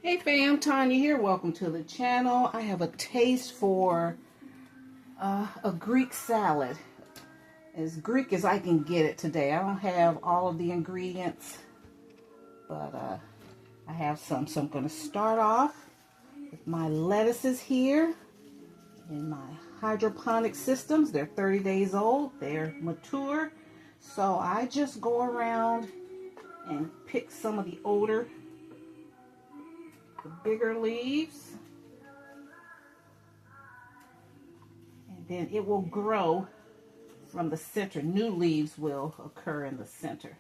Hey fam, Tanya here. Welcome to the channel. I have a taste for a Greek salad. As Greek as I can get it today. I don't have all of the ingredients, but I have some. So I'm going to start off with my lettuces here in my hydroponic systems. They're 30 days old. They're mature. So I just go around and pick some of the older, the bigger leaves, and then it will grow from the center. New leaves will occur in the center.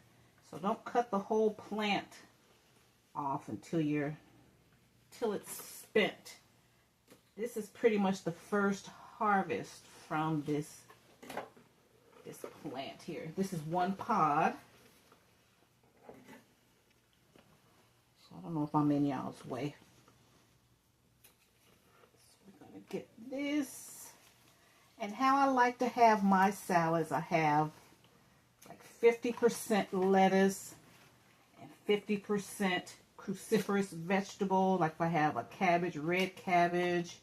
So don't cut the whole plant off until it's spent. This is pretty much the first harvest from this plant here. This is one pod. So I don't know if I'm in y'all's way. So we're gonna get this. And how I like to have my salads, I have like 50% lettuce and 50% cruciferous vegetable. Like if I have a cabbage, red cabbage,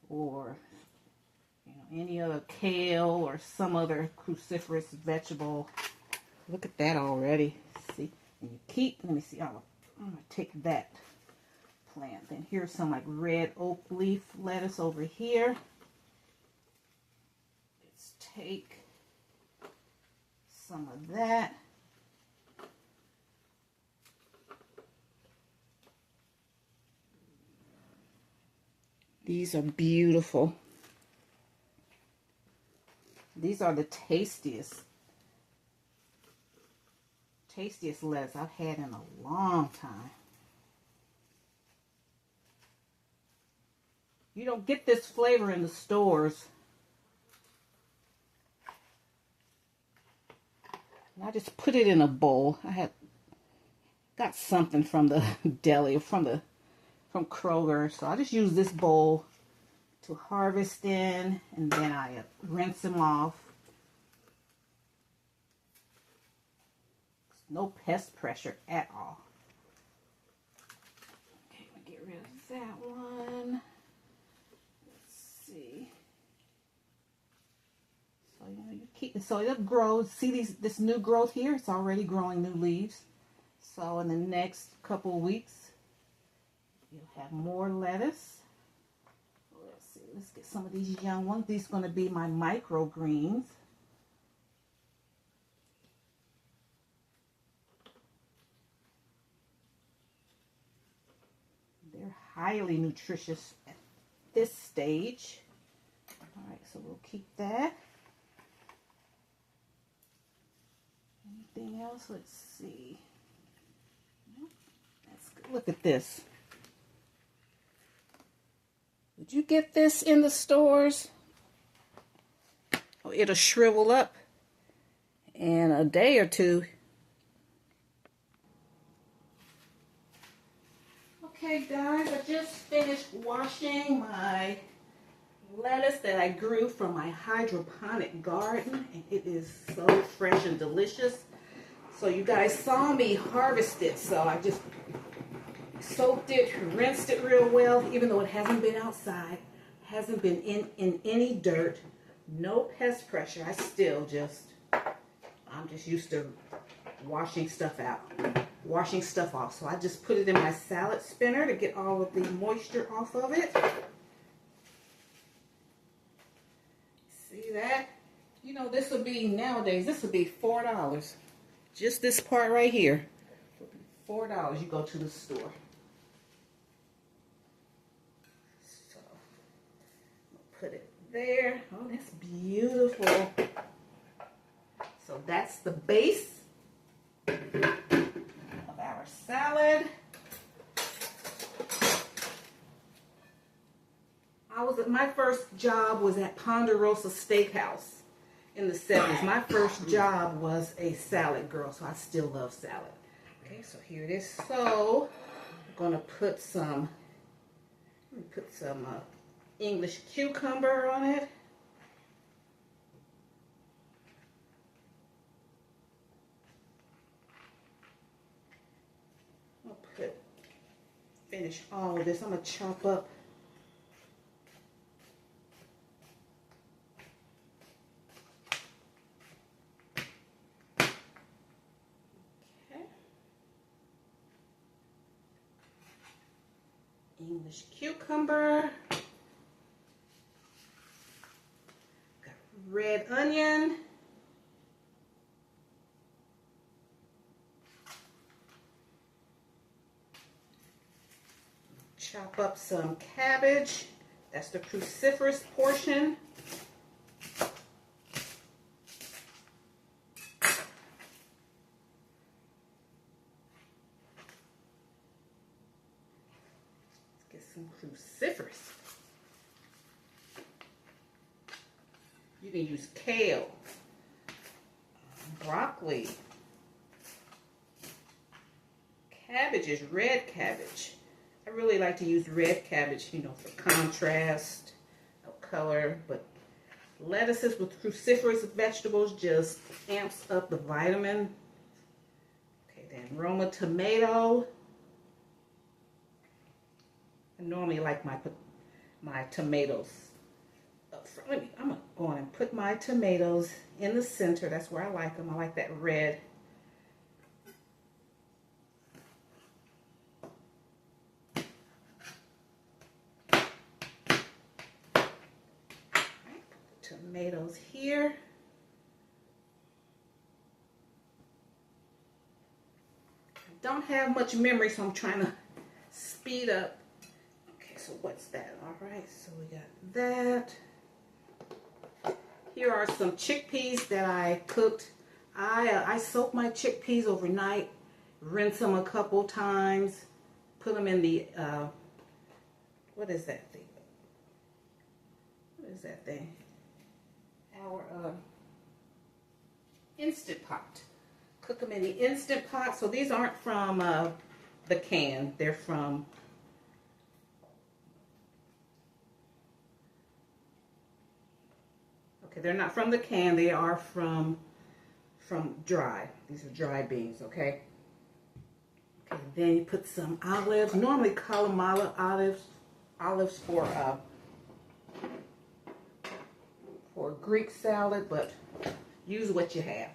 or any other kale or some other cruciferous vegetable. Look at that already. See, and you keep. Let me see. I'm gonna take that plant. Then here's some like red oak leaf lettuce over here. Let's take some of that. These are beautiful. These are the tastiest lettuce I've had in a long time. You don't get this flavor in the stores. And I just put it in a bowl. I got something from the deli, from Kroger. So I just use this bowl to harvest in, and then I rinse them off. No pest pressure at all. Okay, I'm gonna get rid of that one. Let's see. So you keep it, so it grows. See this new growth here? It's already growing new leaves. So in the next couple of weeks, you'll have more lettuce. Let's see. Let's get some of these young ones. These are going to be my microgreens. They're highly nutritious at this stage. All right, so we'll keep that. Anything else? Let's see. That's good. Look at this. Did you get this in the stores? Oh, it'll shrivel up in a day or two. Okay guys, I just finished washing my lettuce that I grew from my hydroponic garden, and it is so fresh and delicious. So you guys saw me harvest it, so I just soaked it, rinsed it real well, even though it hasn't been outside, hasn't been in any dirt, no pest pressure. I'm just used to washing stuff off. So I just put it in my salad spinner to get all of the moisture off of it. See that? You know, this would be, nowadays, this would be $4. Just this part right here. $4, you go to the store. So, put it there. Oh, that's beautiful. So that's the base of our salad. My first job was at Ponderosa Steakhouse in the 70s. My first job was a salad girl, so I still love salad. Okay, so here it is. So I'm gonna put some English cucumber on it. I'll put finish all of this. I'm going to chop up English cucumber, got red onion, chop up some cabbage, that's the cruciferous portion. Some cruciferous. You can use kale, broccoli, cabbages, red cabbage. I really like to use red cabbage, you know, for contrast, no color, but lettuces with cruciferous vegetables just amps up the vitamin. Okay, then Roma tomato. I normally like my tomatoes up front. I'm going to go on and put my tomatoes in the center. That's where I like them. I like that red. Right, put the tomatoes here. I don't have much memory, so I'm trying to speed up. So what's that? All right, so we got that. Here are some chickpeas that I cooked. I soak my chickpeas overnight, rinse them a couple times, put them in the, what is that thing? What is that thing? Our Instant Pot. Cook them in the Instant Pot. So these aren't from the can. They're from they're not from the can, they are from dry. These are dry beans, okay? Okay, then you put some olives. Normally call them olives for Greek salad, but use what you have.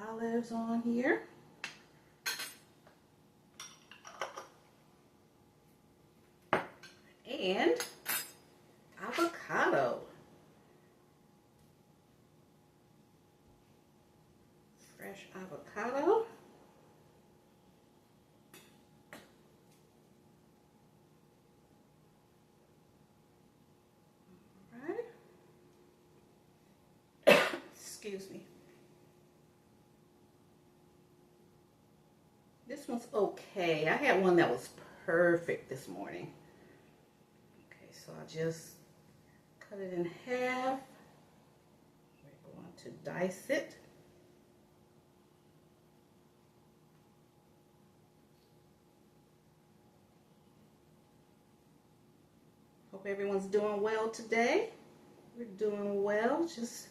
Olives on here. And avocado. Fresh avocado. All right. Excuse me. This one's okay. I had one that was perfect this morning. Okay, so I just cut it in half. We're going to dice it. Hope everyone's doing well today. We're doing well, just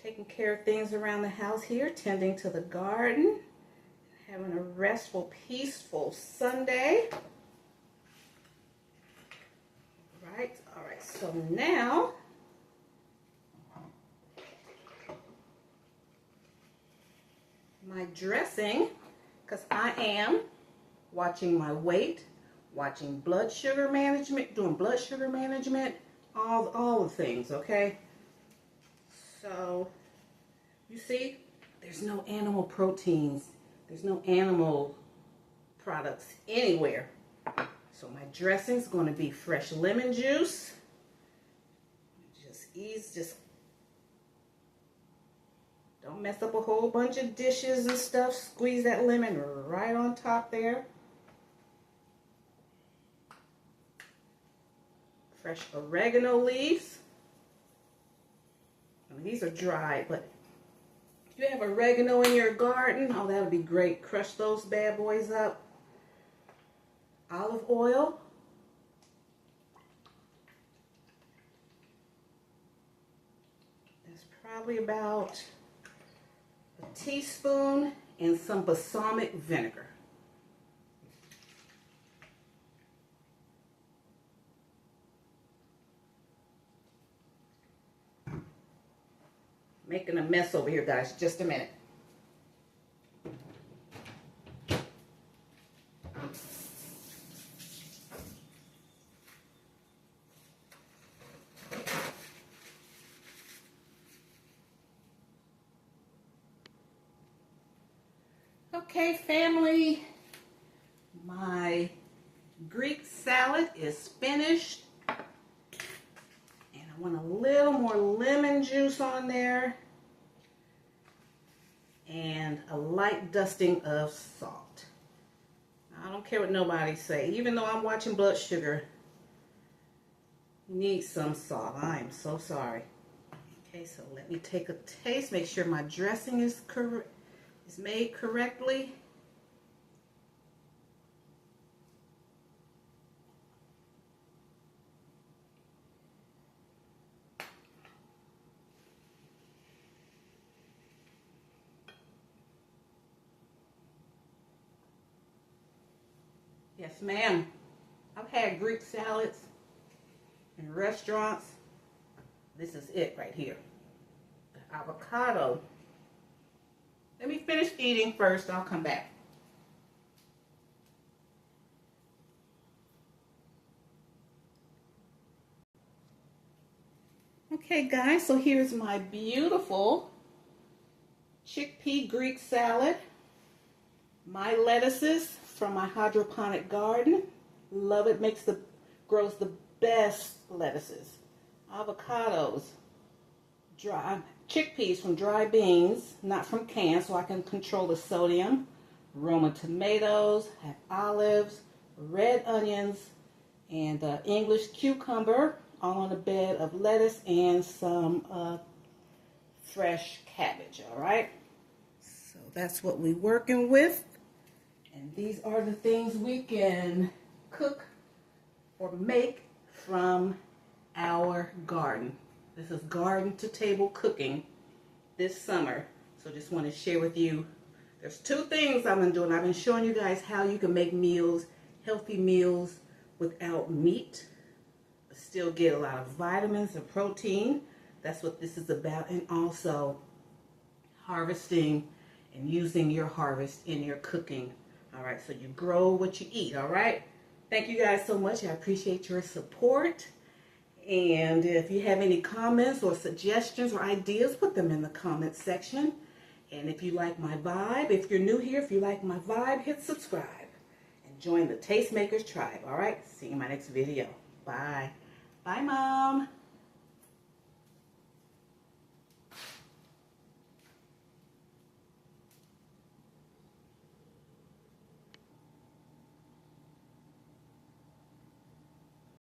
taking care of things around the house here, tending to the garden, having a restful, peaceful Sunday. All right, so now my dressing, because I am watching my weight, watching blood sugar management, doing blood sugar management, all the things, okay? So, you see, there's no animal proteins. There's no animal products anywhere. So my dressing is going to be fresh lemon juice. Just don't mess up a whole bunch of dishes and stuff. Squeeze that lemon right on top there. Fresh oregano leaves. I mean, these are dry, but if you have oregano in your garden, oh, that would be great. Crush those bad boys up. Olive oil. probably about a teaspoon, and some balsamic vinegar. Making a mess over here, guys. Just a minute. Okay, family, my Greek salad is finished. And I want a little more lemon juice on there. And a light dusting of salt. I don't care what nobody say. Even though I'm watching blood sugar, you need some salt. I am so sorry. Okay, so let me take a taste. Make sure my dressing is correct. Is made correctly. Yes, ma'am. I've had Greek salads in restaurants. This is it right here. The avocado. Let me finish eating first. I'll come back. Okay, guys, so here's my beautiful chickpea Greek salad. My lettuces from my hydroponic garden. Love it. Grows the best lettuces. Avocados. Dry chickpeas from dry beans, not from cans, so I can control the sodium. Roma tomatoes, have olives, red onions, and English cucumber, all on a bed of lettuce and some fresh cabbage. All right, so that's what we're working with, and these are the things we can cook or make from our garden. This is garden to table cooking this summer. So just want to share with you. There's two things I've been doing. I've been showing you guys how you can make meals, healthy meals without meat, but still get a lot of vitamins and protein. That's what this is about. And also harvesting and using your harvest in your cooking. All right, so you grow what you eat. All right. Thank you guys so much. I appreciate your support. And if you have any comments or suggestions or ideas, put them in the comment section. And if you like my vibe, if you're new here, if you like my vibe, hit subscribe and join the Tastemakers tribe. All right, see you in my next video. Bye. Bye, Mom.